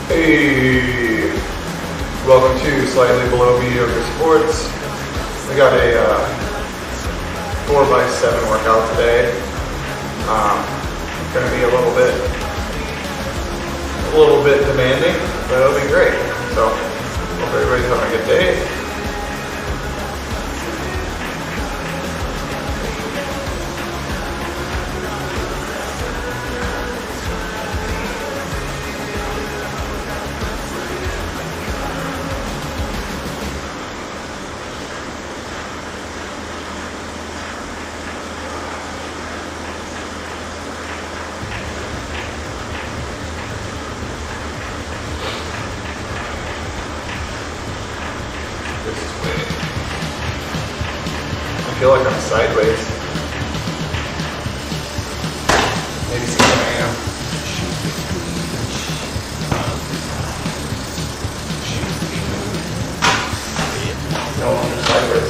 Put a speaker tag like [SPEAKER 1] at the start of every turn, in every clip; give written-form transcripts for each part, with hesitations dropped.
[SPEAKER 1] Hey, welcome to Slightly Below Mediocre Sports. We got a 4x7 workout today. Going to be a little bit demanding, but it'll be great. So, hope everybody's having a good day. I feel like I'm sideways. Maybe see where I am. No, I'm sideways.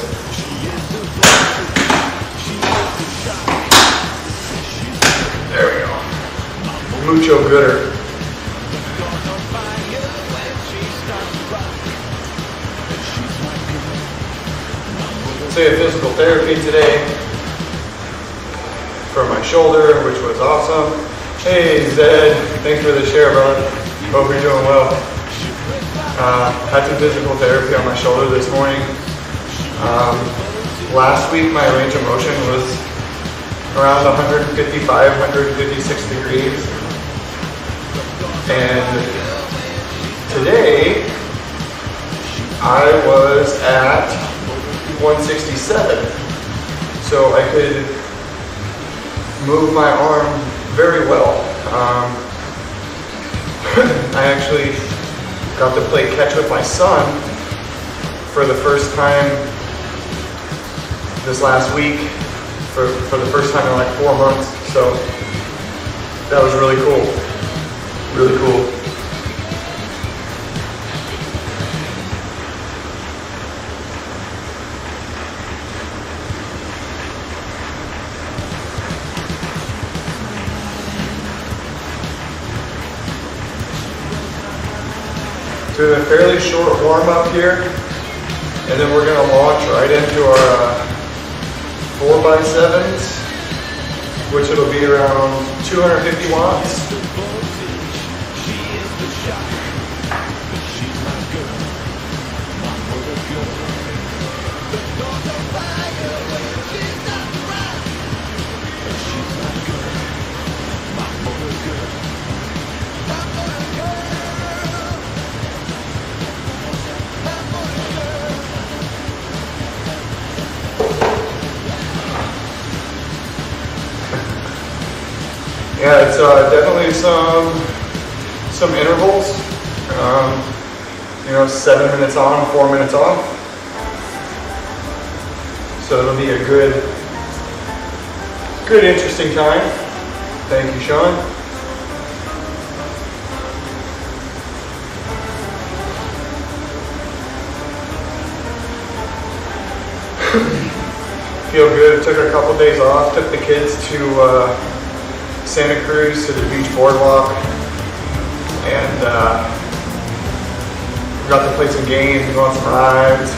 [SPEAKER 1] There we go. Mucho gooder. Say a physical therapy today for my shoulder, which was awesome. Hey Zed, thanks for the share, brother. Hope you're doing well. Had some physical therapy on my shoulder this morning. Last week my range of motion was around 155, 156 degrees. And today I was at 167, so I could move my arm very well. I actually got to play catch with my son for the first time this last week, for the first time in like 4 months, so that was really cool, really cool. Doing a fairly short warm up here, and then we're going to launch right into our 4x7s, which it'll be around 250 watts. Yeah, it's definitely some intervals. 7 minutes on, 4 minutes off. So it'll be a good interesting time. Thank you, Sean. Feel good. Took a couple days off. Took the kids to Santa Cruz to the beach boardwalk, and got to play some games, go on some rides.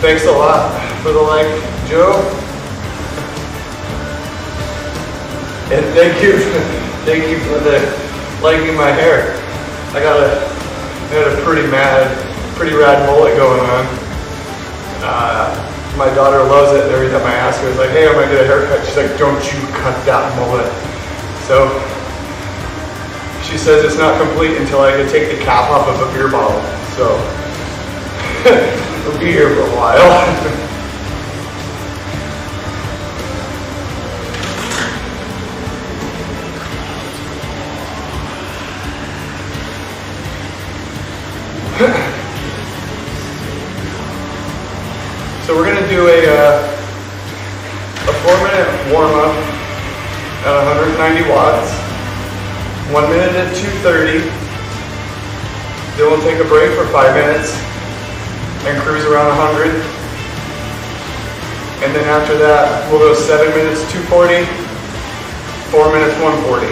[SPEAKER 1] Thanks a lot for the like, Joe, and thank you for the liking my hair. I got a pretty rad mullet going on. My daughter loves it, and every time I ask her, it's like, hey, I'm gonna get a haircut. She's like, don't you cut that mullet. So she says it's not complete until I can take the cap off of a beer bottle. So we'll be here for a while. So we're going to do a 4-minute warm-up at 190 watts, 1 minute at 230, then we'll take a break for 5 minutes and cruise around 100, and then after that we'll go 7 minutes 240, 4 minutes 140.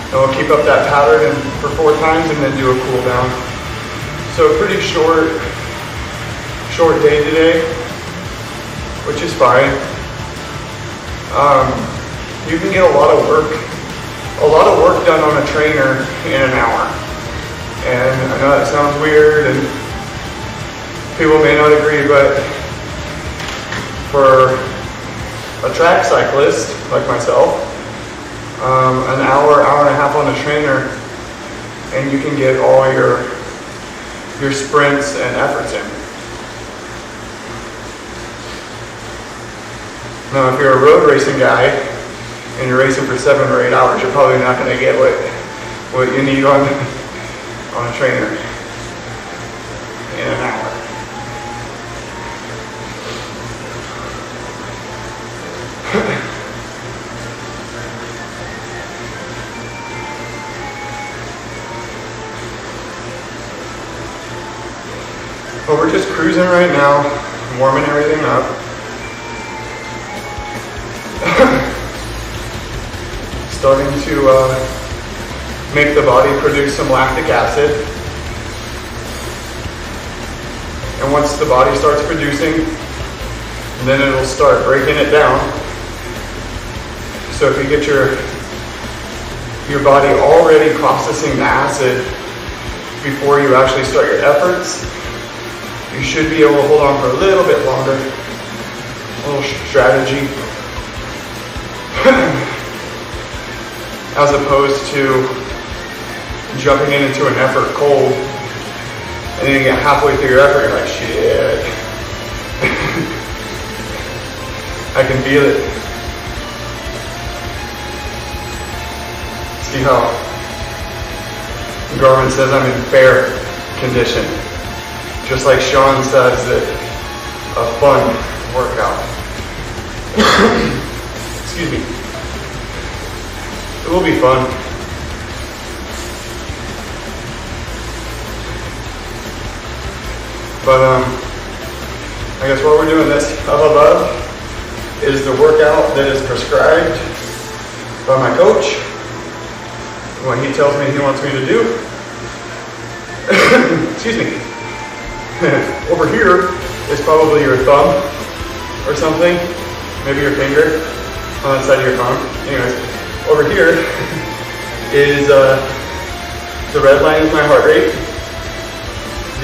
[SPEAKER 1] And we'll keep up that pattern for 4 times and then do a cool down. So pretty short day today, which is fine. You can get a lot of work done on a trainer in an hour. And I know that sounds weird and people may not agree, but for a track cyclist like myself, an hour and a half on a trainer, and you can get all your sprints and efforts in. Now, if you're a road racing guy and you're racing for 7 or 8 hours, you're probably not going to get what you need on a trainer in an hour. But we're just cruising right now, warming everything up. Starting to make the body produce some lactic acid. And once the body starts producing, then it'll start breaking it down. So if you get your body already processing the acid before you actually start your efforts, you should be able to hold on for a little bit longer. A little strategy. As opposed to jumping into an effort cold, and then you get halfway through your effort, you're like, shit. I can feel it. See how Garmin says I'm in fair condition. Just like Sean says that a fun workout. Excuse me. It will be fun. But I guess while we're doing this, up above is the workout that is prescribed by my coach. What he tells me he wants me to do. Excuse me. Over here is probably your thumb or something, maybe your finger on that side of your thumb. Anyways, over here is the red line is my heart rate.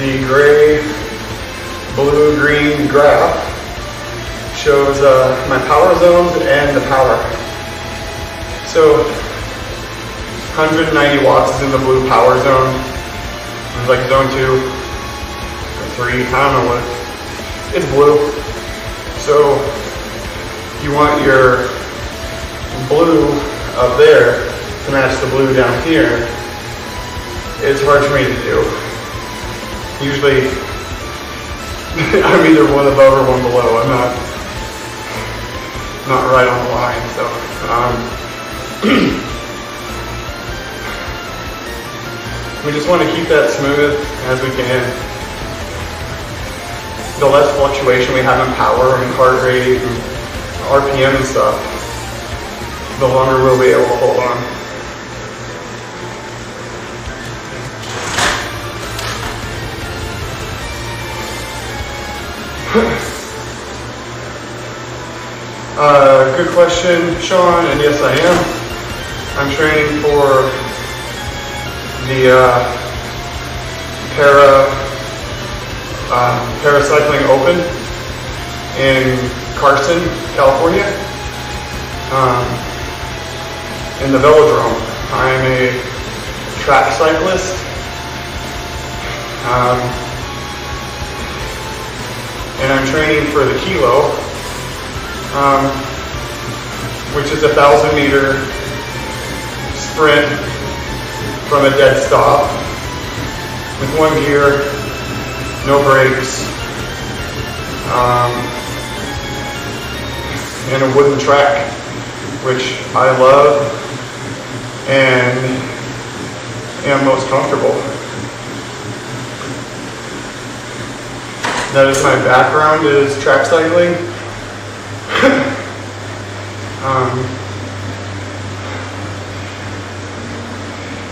[SPEAKER 1] The gray, blue, green graph shows my power zones and the power. So 190 watts is in the blue power zone. It's like zone 2. 3, I don't know what, it's blue. So you want your blue up there to match the blue down here. It's hard for me to do. Usually I'm either one above or one below. I'm not right on the line. So we just want to keep that smooth as we can. The less fluctuation we have in power and heart rate and RPM and stuff, the longer we'll be able to hold on. Good question, Sean, and yes I am. I'm training for the Paracycling Open in Carson, California, in the velodrome. I'm a track cyclist, and I'm training for the kilo, which is a 1,000-meter sprint from a dead stop with 1 gear, no brakes, and a wooden track, which I love and am most comfortable. That is my background, is track cycling.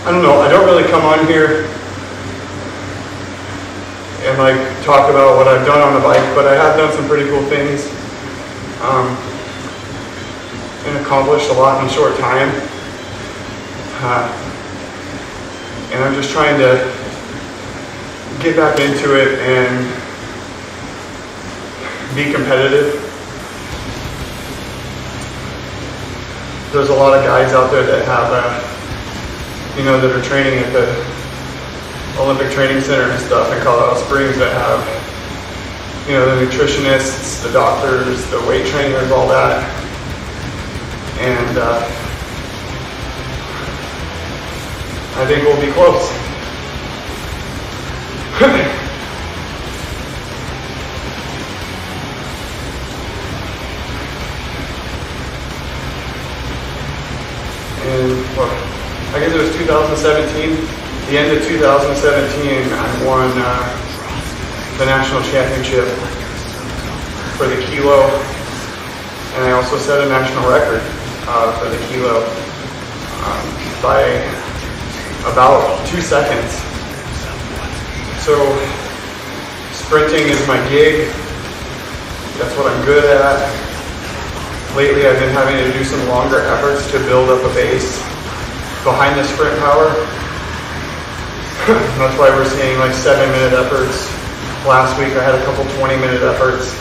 [SPEAKER 1] I don't know, I don't really come on here and like talk about what I've done on the bike, but I have done some pretty cool things and accomplished a lot in a short time. And I'm just trying to get back into it and be competitive. There's a lot of guys out there that have, that are training at the Olympic Training Center and stuff in Colorado Springs that have, the nutritionists, the doctors, the weight trainers, all that. And I think we'll be close. And I guess it was 2017. The end of 2017, I won the national championship for the kilo, and I also set a national record for the kilo by about 2 seconds. So sprinting is my gig. That's what I'm good at. Lately I've been having to do some longer efforts to build up a base behind the sprint power. That's why we're seeing like 7-minute efforts. Last week I had a couple 20-minute efforts.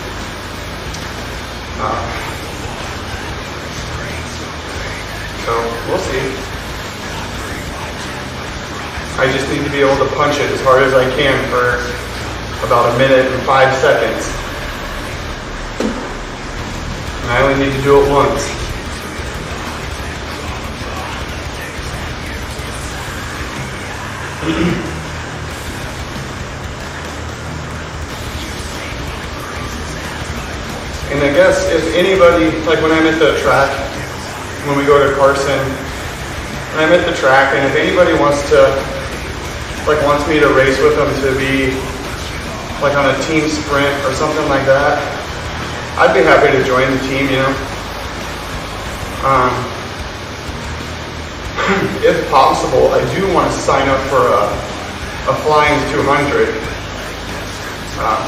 [SPEAKER 1] So we'll see. I just need to be able to punch it as hard as I can for about 1 minute and 5 seconds. And I only need to do it once. And I guess if anybody, like when I'm at the track, when we go to Carson, and I'm at the track, and if anybody wants me to race with them to be like on a team sprint or something like that, I'd be happy to join the team, If possible, I do want to sign up for a flying 200,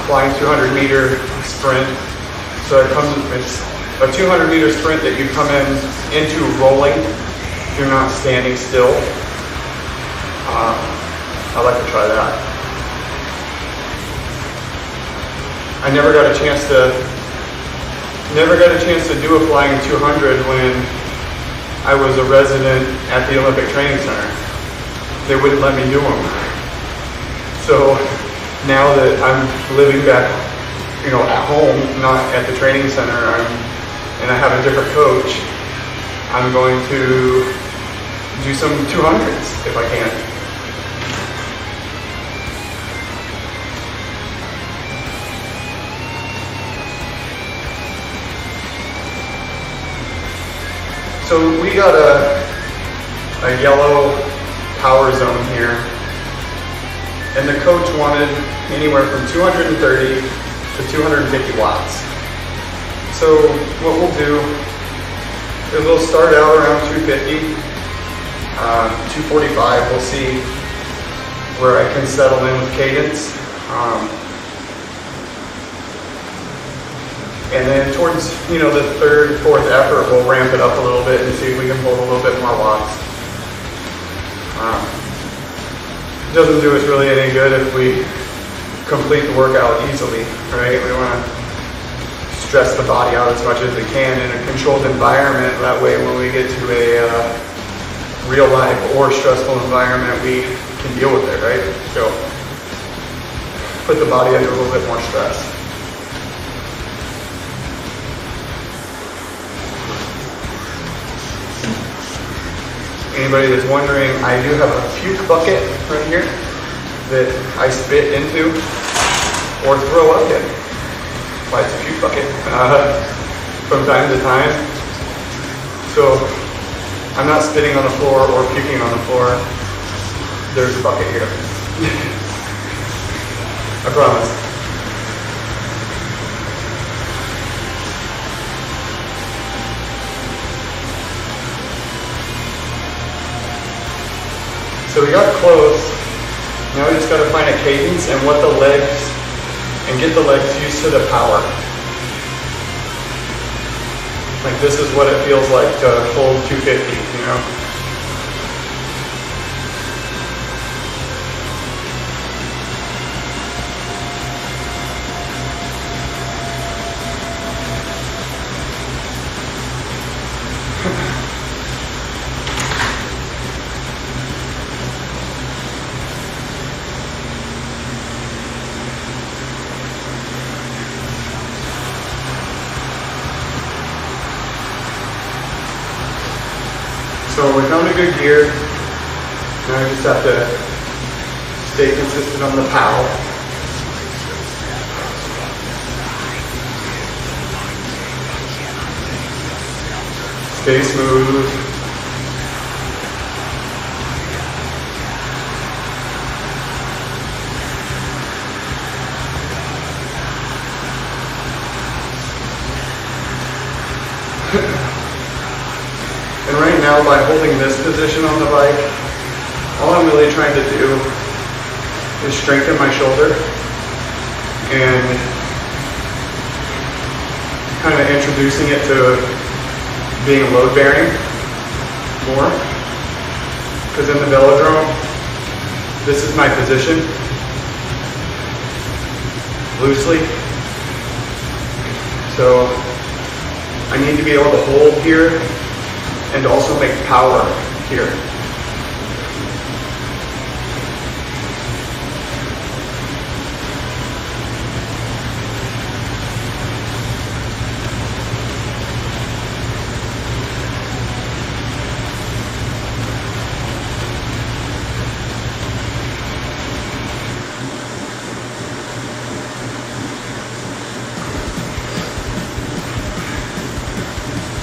[SPEAKER 1] flying 200 meter sprint. So it's a 200 meter sprint that you come into rolling. You're not standing still. I'd like to try that. I never got a chance to do a flying 200 when I was a resident at the Olympic Training Center. They wouldn't let me do them. So now that I'm living back, at home, not at the training center, and I have a different coach, I'm going to do some 200s if I can. So we got a yellow power zone here, and the coach wanted anywhere from 230 to 250 watts. So what we'll do is we'll start out around 250, 245. We'll see where I can settle in with cadence. And then towards, the third, fourth effort, we'll ramp it up a little bit and see if we can pull a little bit more watts. It doesn't do us really any good if we complete the workout easily, right? We want to stress the body out as much as we can in a controlled environment. That way when we get to a real life or stressful environment, we can deal with it, right? So put the body under a little bit more stress. Anybody that's wondering, I do have a puke bucket right here that I spit into or throw up in. Why it's a puke bucket from time to time. So I'm not spitting on the floor or puking on the floor. There's a bucket here. I promise. So we got close. Now we just got to find a cadence and what the legs, and get the legs used to the power. Like this is what it feels like to hold 250, you know? So we found a good gear. Now I just have to stay consistent on the paddle. Stay smooth. And right now, by holding this position on the bike, all I'm really trying to do is strengthen my shoulder and kind of introducing it to being load bearing more. Because in the velodrome, this is my position, loosely. So I need to be able to hold here and also make power here.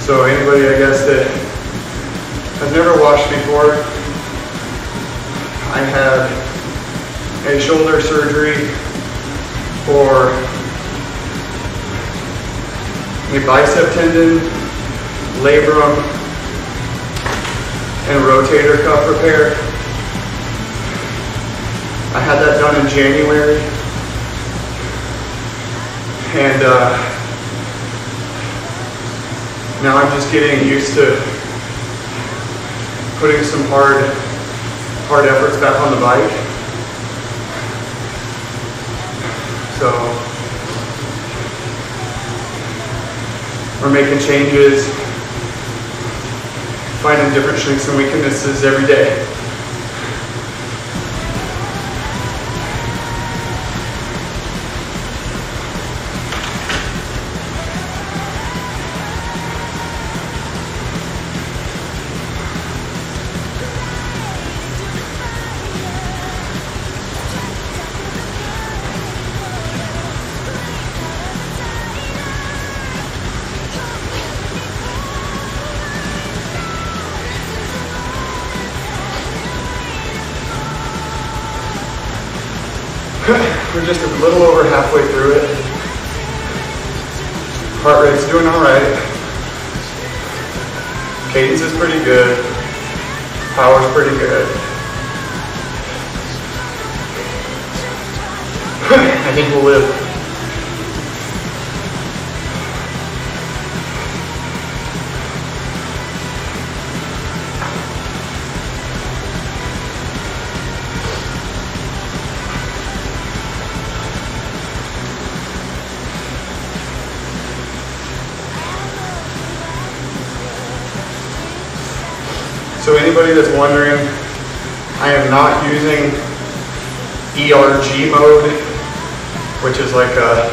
[SPEAKER 1] So anybody, I guess, that has never washed before, I had a shoulder surgery for a bicep tendon, labrum, and rotator cuff repair. I had that done in January, and now I'm just getting used to putting some hard efforts back on the bike. So we're making changes, finding different strengths and weaknesses every day. We're just a little over halfway through it. Heart rate's doing all right. Cadence is pretty good. Power's pretty good. I think we'll live. So anybody that's wondering, I am not using ERG mode, which is like a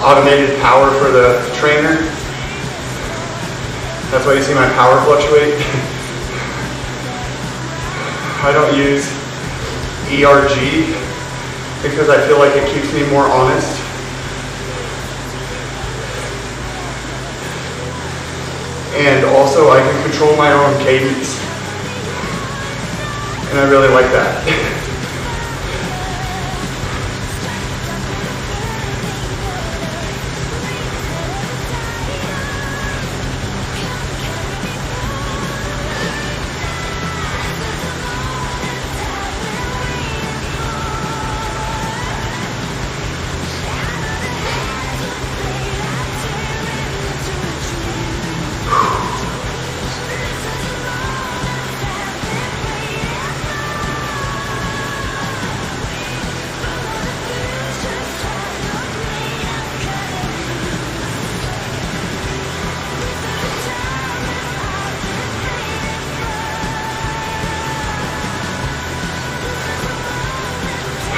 [SPEAKER 1] automated power for the trainer. That's why you see my power fluctuate. I don't use ERG because I feel like it keeps me more honest. And also I can control my own cadence. And I really like that.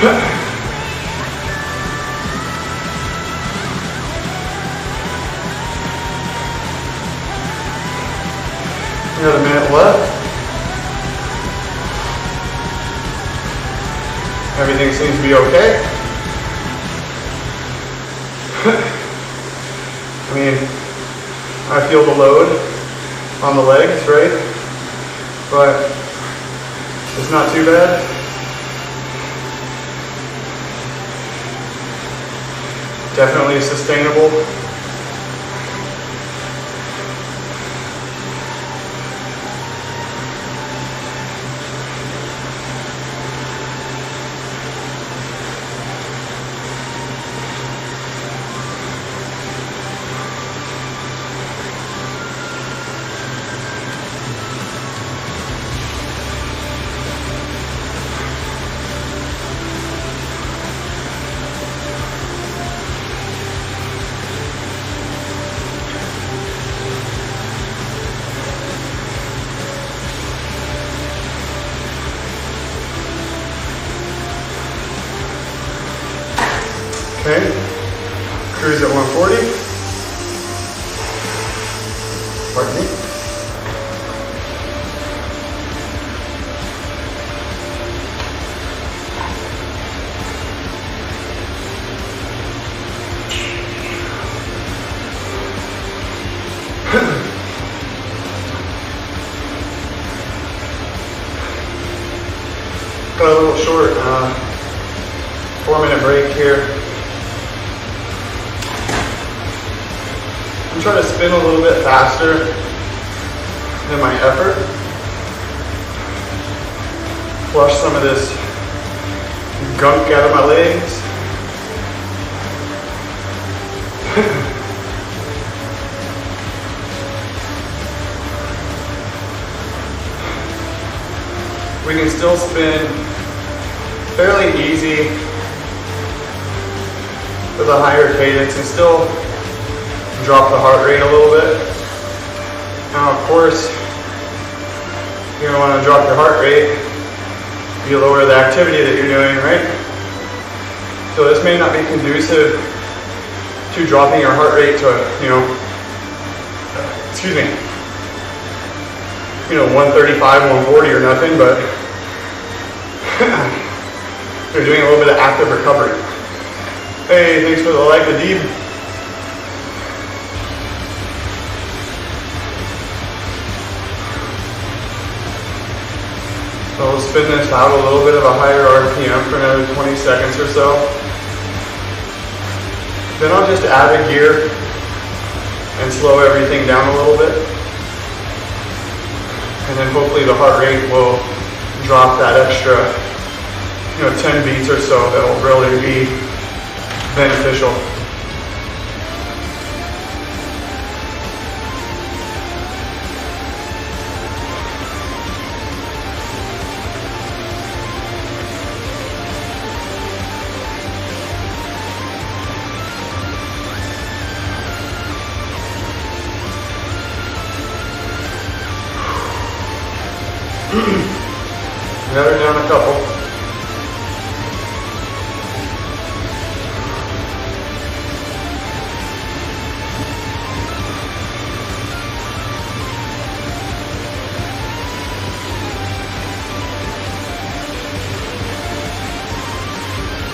[SPEAKER 1] We got a minute left. Everything seems to be okay. I mean, I feel the load on the legs, right? But it's not too bad. Definitely sustainable. Okay, cruise at 140. Pardon me. Got a little short 4-minute break here. I'm trying to spin a little bit faster than my effort. Flush some of this gunk out of my legs. We can still spin fairly easy with a higher cadence and still drop the heart rate a little bit. Now, of course, you're going to want to drop your heart rate. You lower the activity that you're doing, right? So this may not be conducive to dropping your heart rate to, 135, 140 or nothing, but you're doing a little bit of active recovery. Hey, thanks for the like, Adib. So we'll spin this out a little bit of a higher RPM for another 20 seconds or so. Then I'll just add a gear and slow everything down a little bit. And then hopefully the heart rate will drop that extra, 10 beats or so. That'll really be beneficial. Got her down a couple.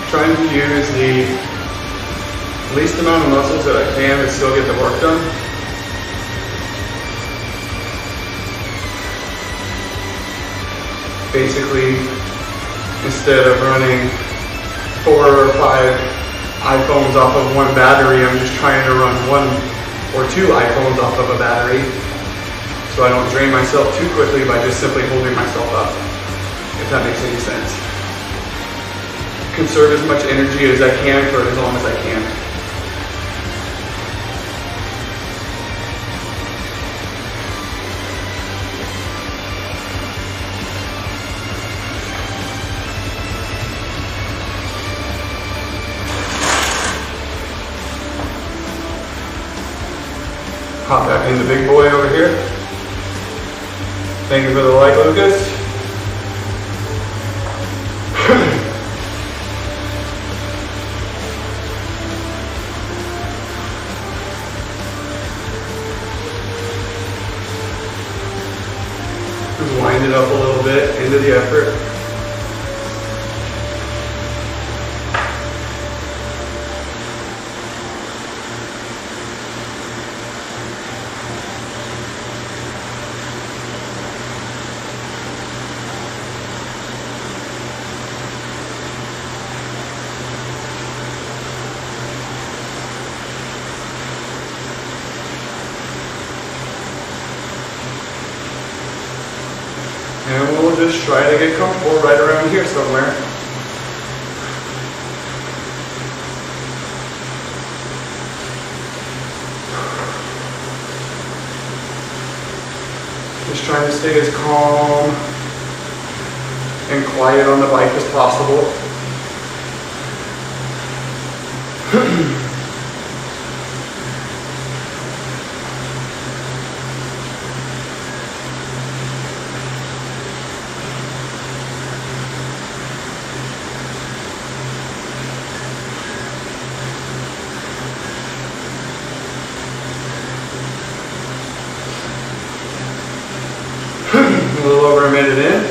[SPEAKER 1] Trying to use the least amount of muscles that I can to still get the work done. Basically, instead of running 4 or 5 iPhones off of one battery, I'm just trying to run 1 or 2 iPhones off of a battery so I don't drain myself too quickly by just simply holding myself up, if that makes any sense. Conserve as much energy as I can for as long as I can. Hop back in the big boy over here. Thank you for the like, Lucas. effort. And we'll just try to get comfortable right around here somewhere. Just trying to stay as calm and quiet on the bike as possible. A little over a minute in.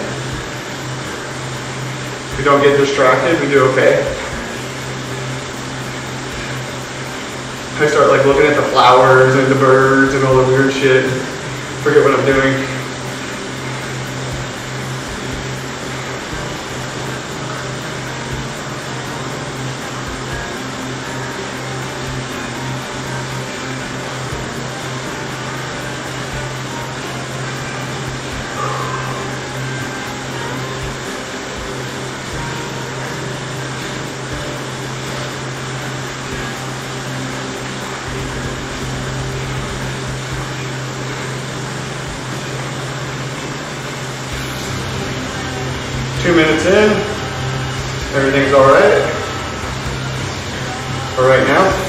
[SPEAKER 1] If we don't get distracted, we do okay. I start like looking at the flowers and the birds and all the weird shit. Forget what I'm doing. Two minutes in, everything's all right for right now.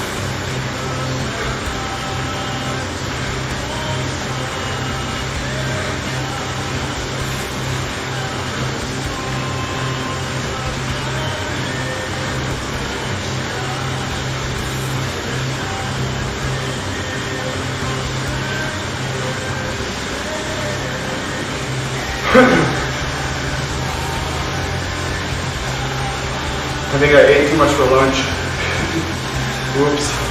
[SPEAKER 1] I think I ate too much for lunch. Whoops.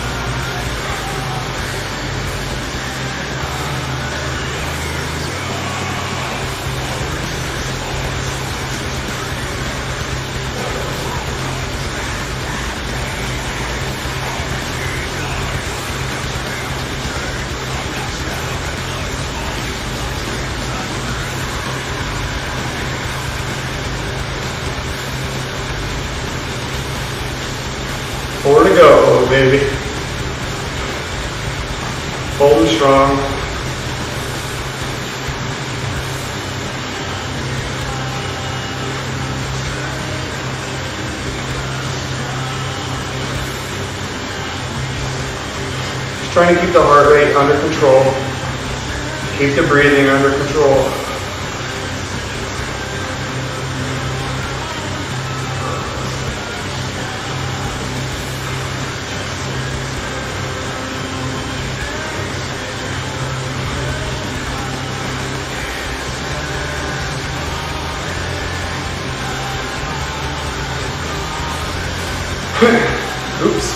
[SPEAKER 1] Four to go, baby. Holding strong. Just trying to keep the heart rate under control. Keep the breathing under control. Oops.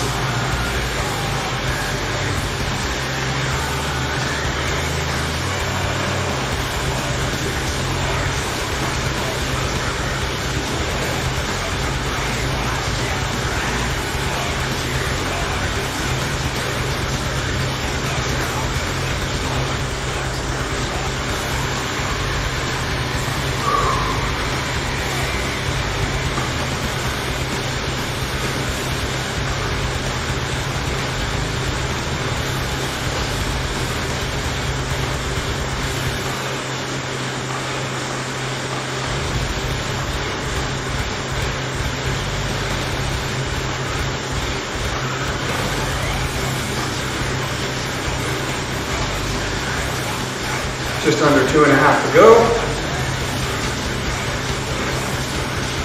[SPEAKER 1] Just under 2.5 to go.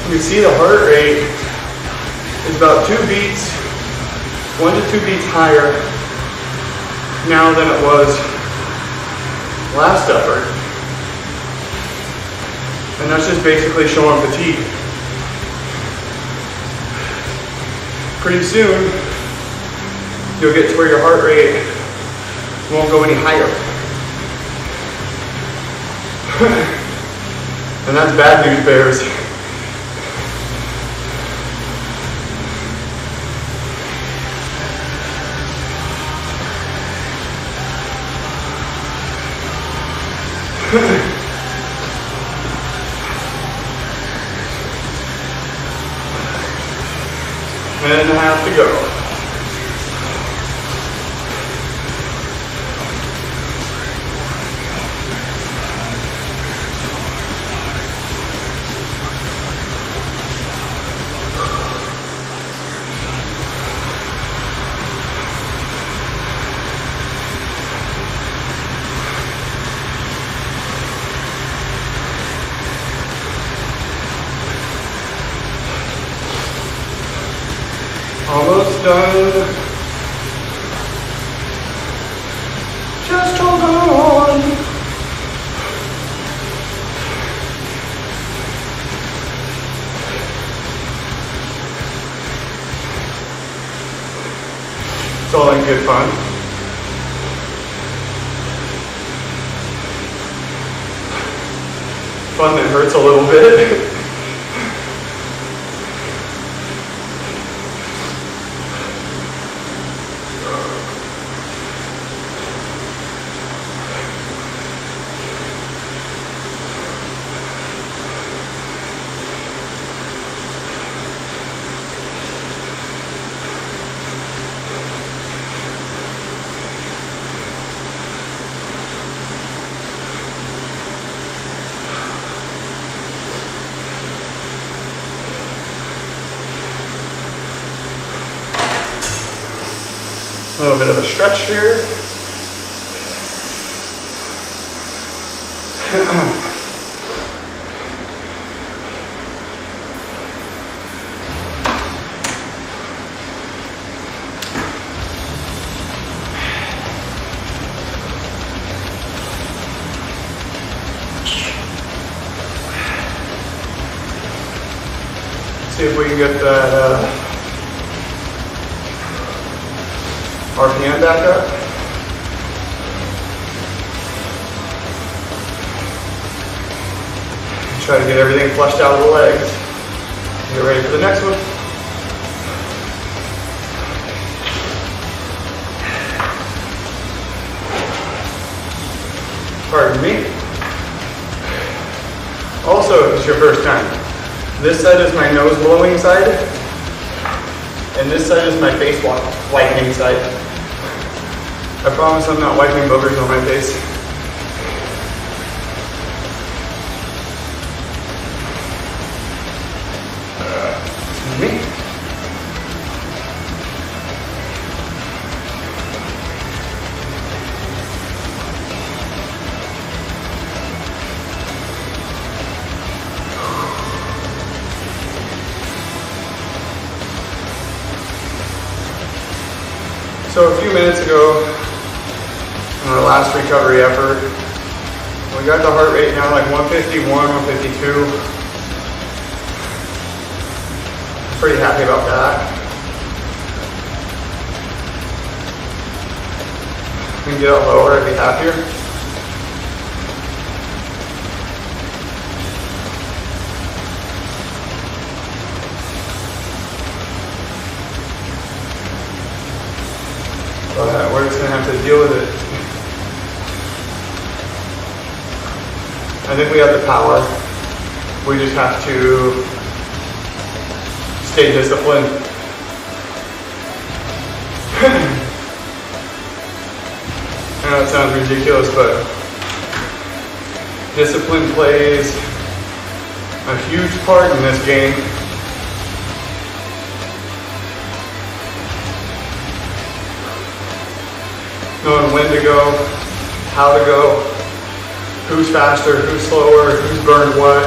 [SPEAKER 1] You can see the heart rate is about 2 beats, 1 to 2 beats higher now than it was last effort. And that's just basically showing fatigue. Pretty soon, you'll get to where your heart rate won't go any higher. And that's bad news bears. Minute and a half to go. Almost done. Just hold on. It's all in good fun. Fun that hurts a little bit. A little bit of a stretch here. See if we can get that RPM back up. Try to get everything flushed out of the legs. Get ready for the next one. Pardon me. Also, if it's your first time, this side is my nose blowing side, and this side is my face whitening side. I promise I'm not wiping boogers on my face. Excuse me. So a few minutes ago, in our last recovery effort, we got the heart rate down like 151, 152. Pretty happy about that. If we can get it lower, I'd be happier. But we're just gonna have to deal with it. I think we have the power. We just have to stay disciplined. I know it sounds ridiculous, but discipline plays a huge part in this game. Knowing when to go, how to go, who's faster, who's slower, who's burned what.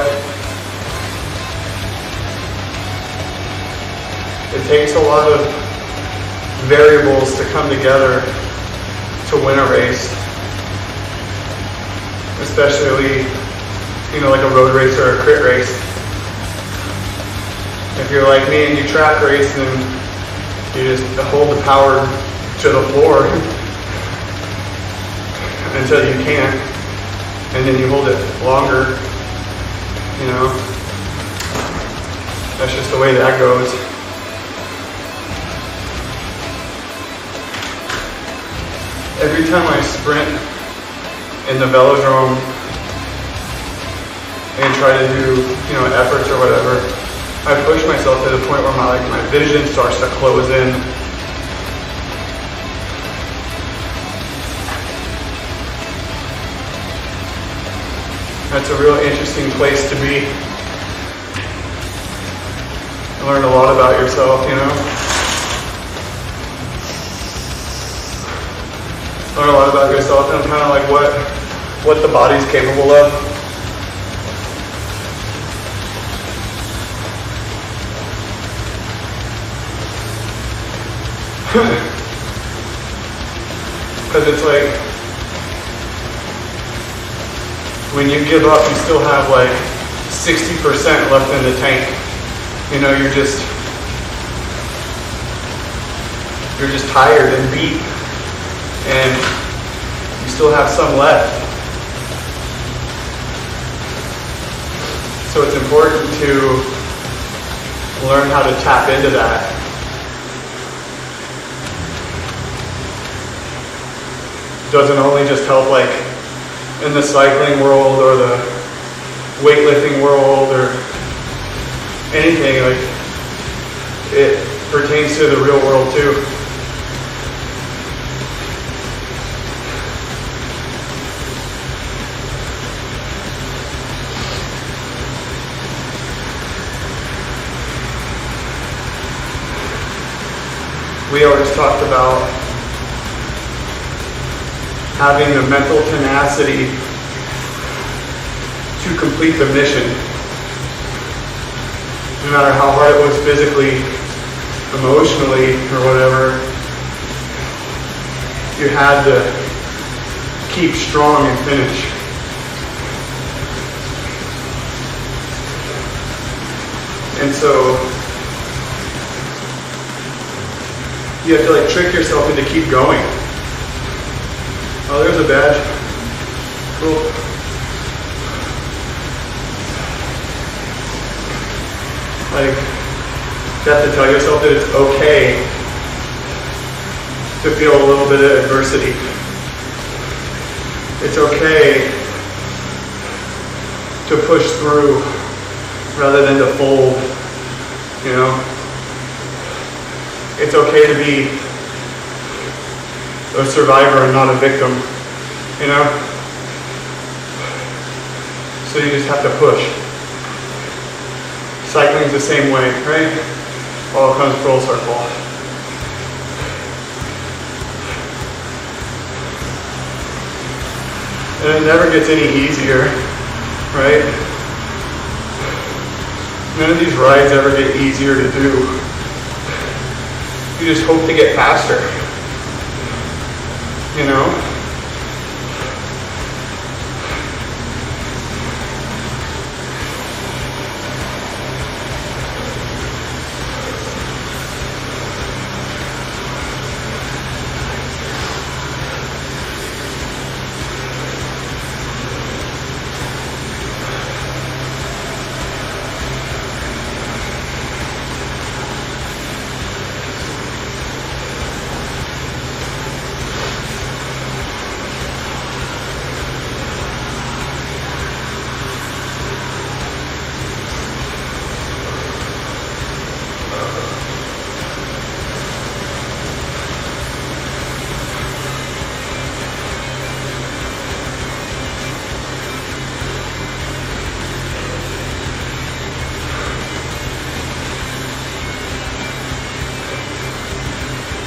[SPEAKER 1] It takes a lot of variables to come together to win a race, especially like a road race or a crit race. If you're like me and you track race, then you just hold the power to the floor until you can't, and then you hold it longer, That's just the way that goes. Every time I sprint in the velodrome and try to do, efforts or whatever, I push myself to the point where my vision starts to close in. That's a real interesting place to be. Learn a lot about yourself, Learn a lot about yourself and kind of like what the body's capable of. Because it's like, when you give up, you still have like 60% left in the tank. You're just tired and beat, and you still have some left. So it's important to learn how to tap into that. Doesn't only just help like in the cycling world or the weightlifting world or anything, like it pertains to the real world too. We always talked about having the mental tenacity to complete the mission. No matter how hard it was physically, emotionally, or whatever, you had to keep strong and finish. And so you have to like trick yourself into keep going. Oh, there's a badge. Cool. Like, you have to tell yourself that it's okay to feel a little bit of adversity. It's okay to push through rather than to fold, It's okay to be a survivor and not a victim, So you just have to push. Cycling's the same way, right? All comes full circle. And it never gets any easier, right? None of these rides ever get easier to do. You just hope to get faster,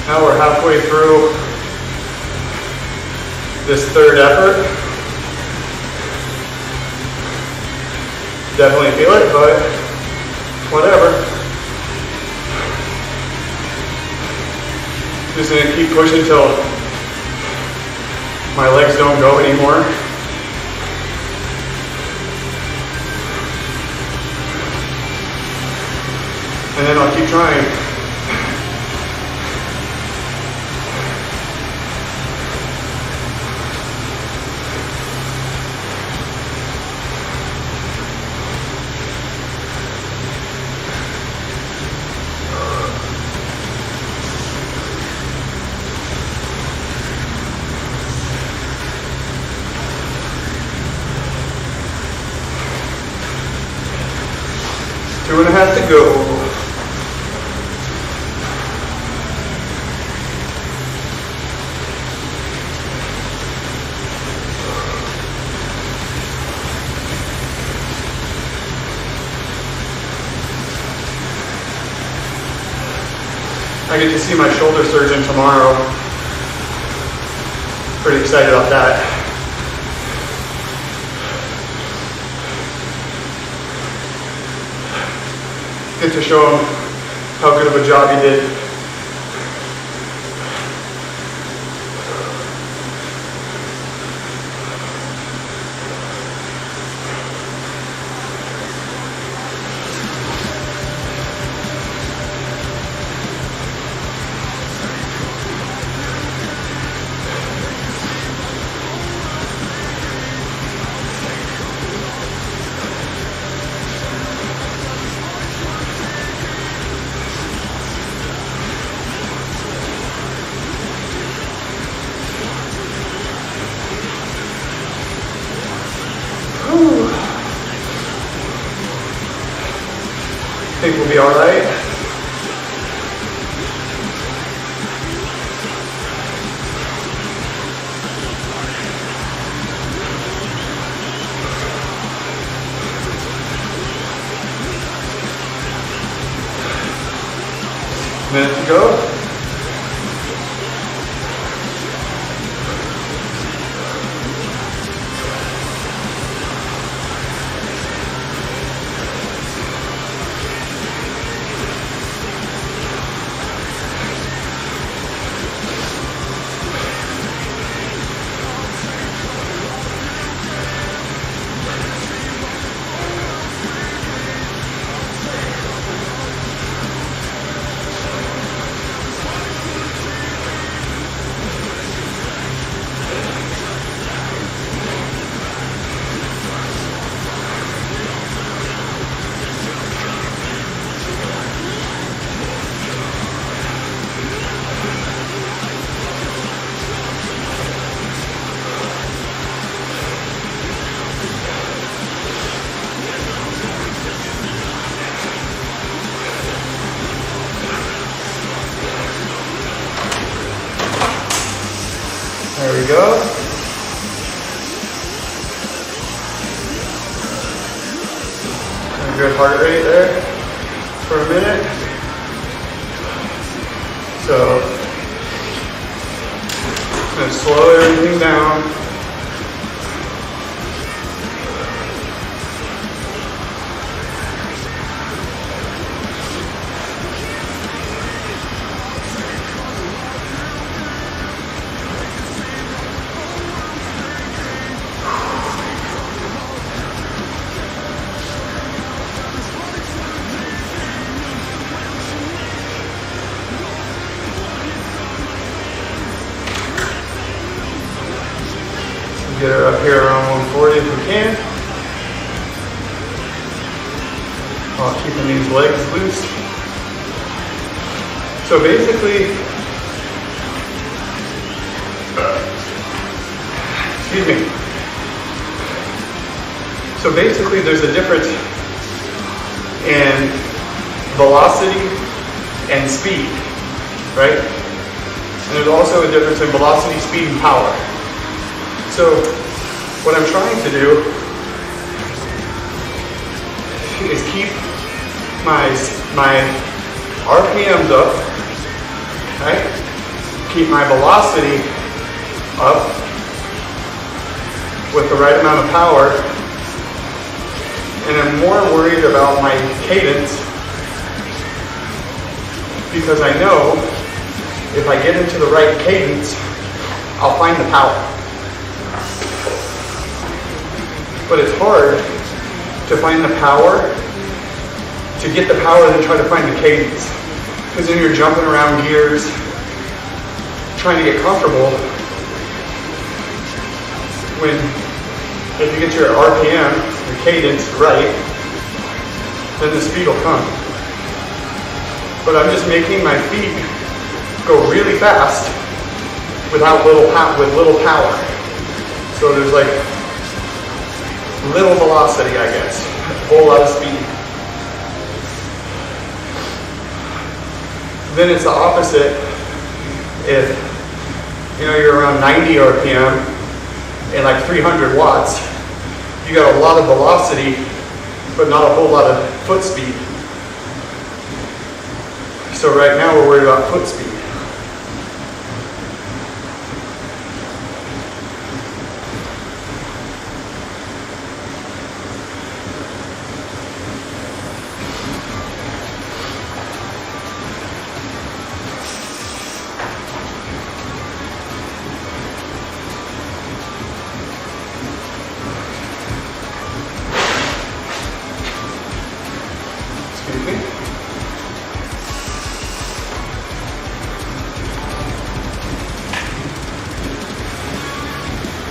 [SPEAKER 1] Now we're halfway through this third effort. Definitely feel it, but whatever. Just gonna keep pushing till my legs don't go anymore. And then I'll keep trying. Two and a half to go. I get to see my shoulder surgeon tomorrow. Pretty excited about that. Get to show him how good of a job he did. I think we'll be all right. Minute to go. There we go. A good heart rate there for a minute. So, I'm going to slow everything down. Get her up here around 140 if we can, while keeping these legs loose. So basically, excuse me. So basically there's a difference in velocity and speed, right? And there's also a difference in velocity, speed, and power. So what I'm trying to do is keep my RPMs up, right? Keep my velocity up with the right amount of power, and I'm more worried about my cadence because I know if I get into the right cadence, I'll find the power. But it's hard to find the power to get the power, then try to find the cadence. Because then you're jumping around gears, trying to get comfortable. When, if you get your RPM, your cadence right, then the speed will come. But I'm just making my feet go really fast with little power. So there's like little velocity, I guess, a whole lot of speed. Then it's the opposite. If you're around 90 RPM and like 300 watts, you got a lot of velocity, but not a whole lot of foot speed. So right now we're worried about foot speed.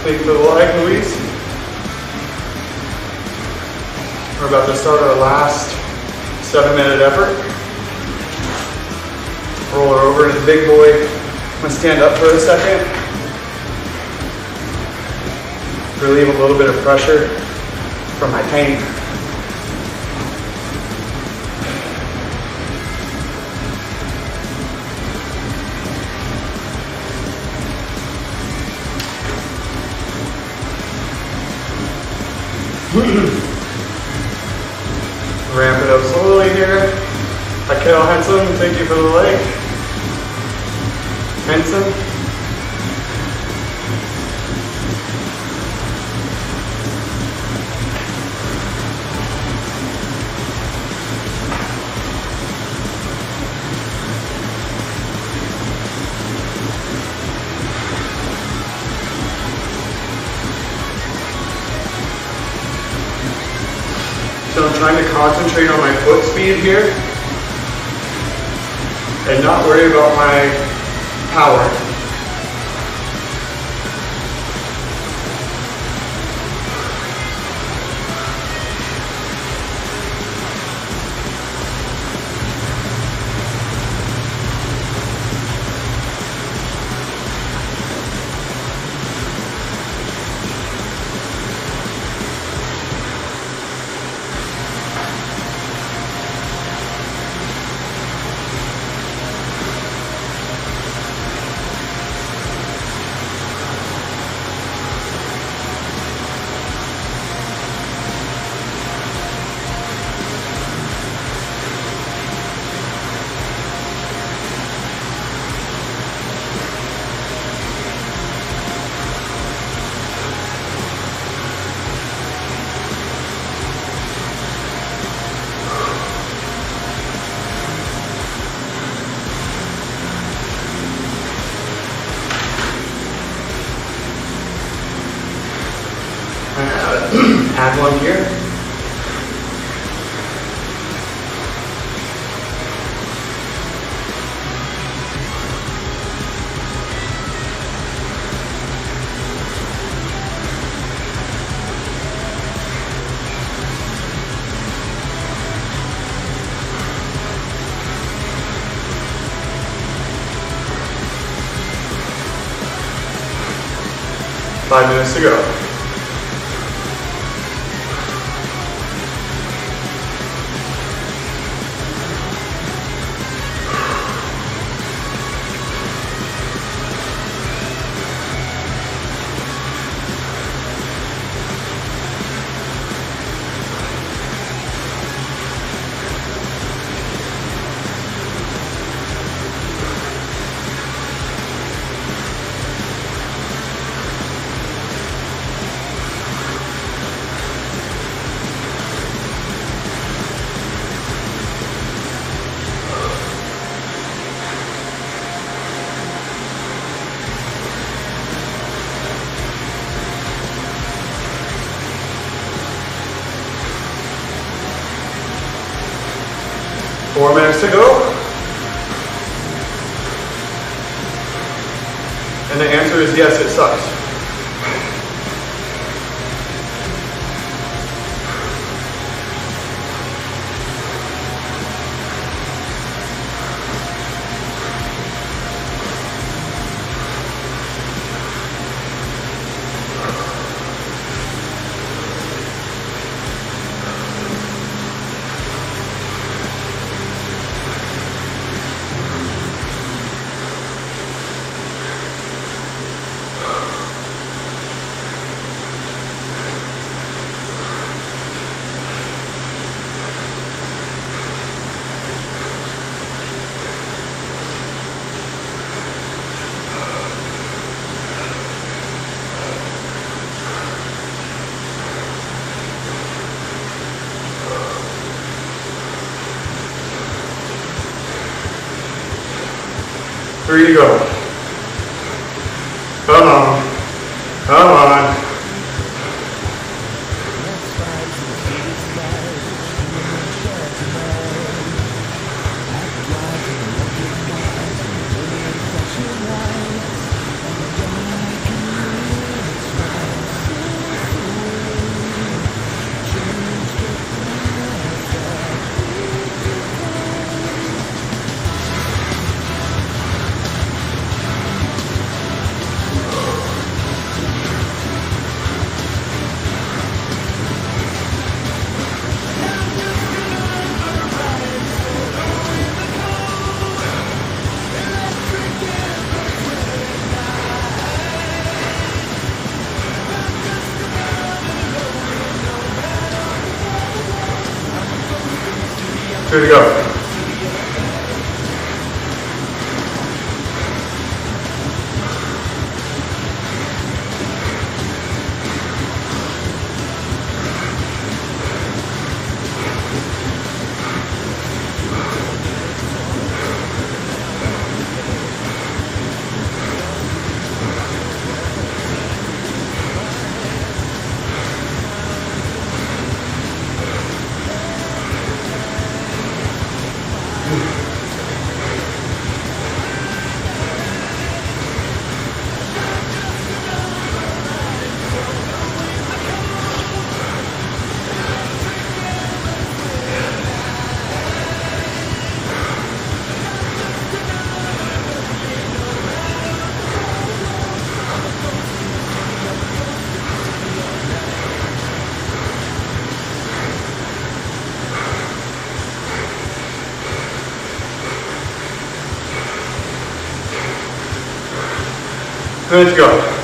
[SPEAKER 1] Take the leg, Louise. We're about to start our last 7-minute effort. Roll her over to the big boy. I'm going to stand up for a second. Relieve a little bit of pressure from my pain. Ramp it up slowly here. Akel Henson, thank you for the leg. Henson. So I'm trying to concentrate on my foot speed here and not worry about my power. Add one here. Five minutes to go. 4 minutes to go. And the answer is yes, it sucks. Three to go. Come on. Come on. Two to go. Let's go.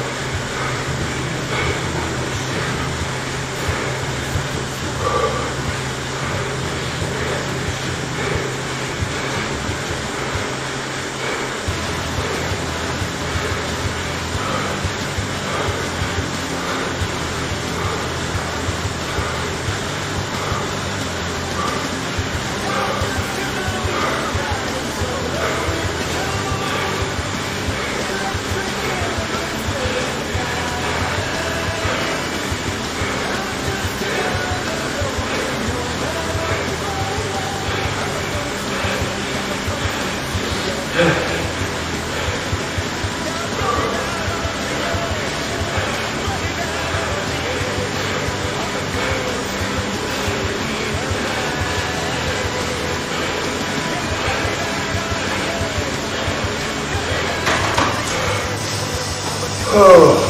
[SPEAKER 1] Oh.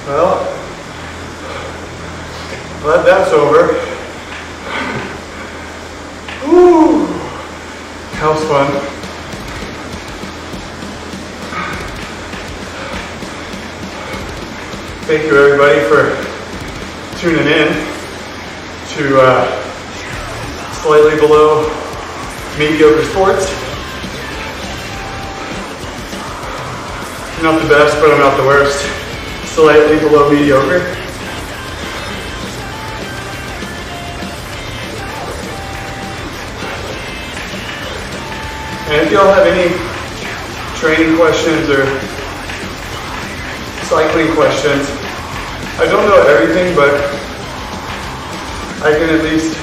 [SPEAKER 1] Well, glad that's over. Woo! That was fun. Thank you everybody for tuning in to slightly below mediocre sports. Not the best, but I'm not the worst. Slightly below mediocre. And if y'all have any training questions or cycling questions, I don't know everything, but I can at least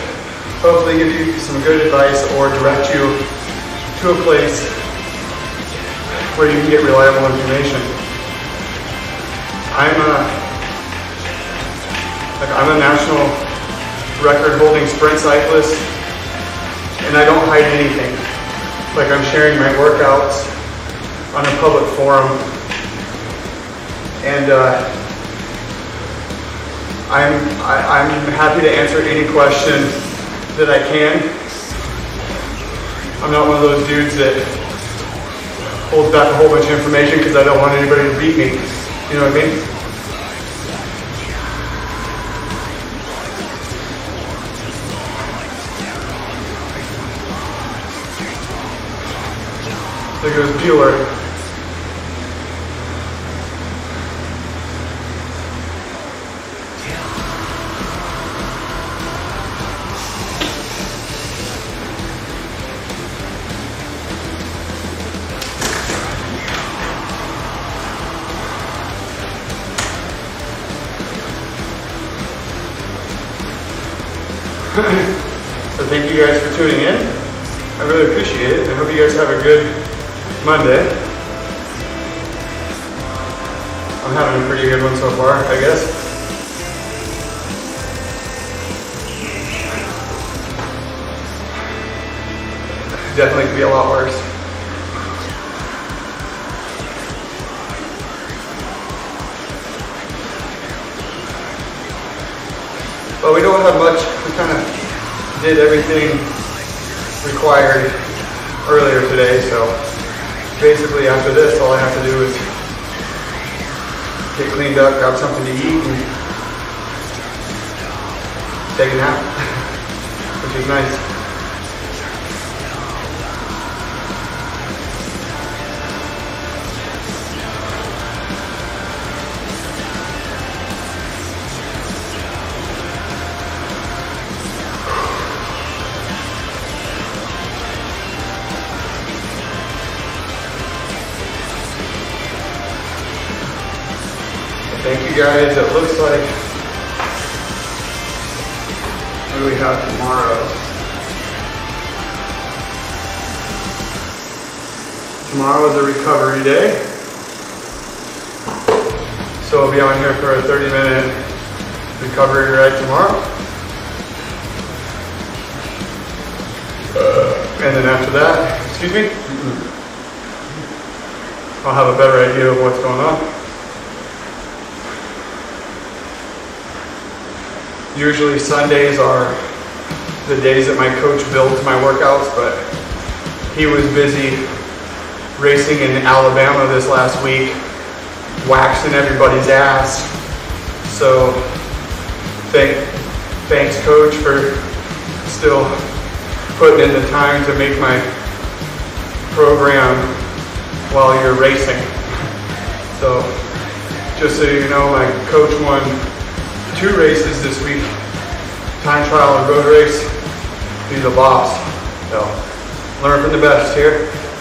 [SPEAKER 1] hopefully give you some good advice or direct you to a place where you can get reliable information. I'm a national record-holding sprint cyclist, and I don't hide anything. Like, I'm sharing my workouts on a public forum, and I'm happy to answer any question that I can. I'm not one of those dudes that holds back a whole bunch of information because I don't want anybody to beat me. You know what I mean? There goes Bueller. So thank you guys for tuning in. I really appreciate it. I hope you guys have a good Monday. I'm having a pretty good one so far, I guess. Definitely could be a lot worse. But we don't have much. We kind of did everything required earlier today, so basically after this, all I have to do is get cleaned up, grab something to eat, and take a nap, which is nice. Thank you guys. It looks like, what do we have tomorrow? Tomorrow is a recovery day. So I'll be on here for a 30-minute recovery ride tomorrow. And then after that, excuse me, I'll have a better idea of what's going on. Usually Sundays are the days that my coach builds my workouts, but he was busy racing in Alabama this last week, waxing everybody's ass. So thanks coach for still putting in the time to make my program while you're racing. So just so you know, my coach won 2 races this week, time trial and road race. He's a boss. So learn from the best here.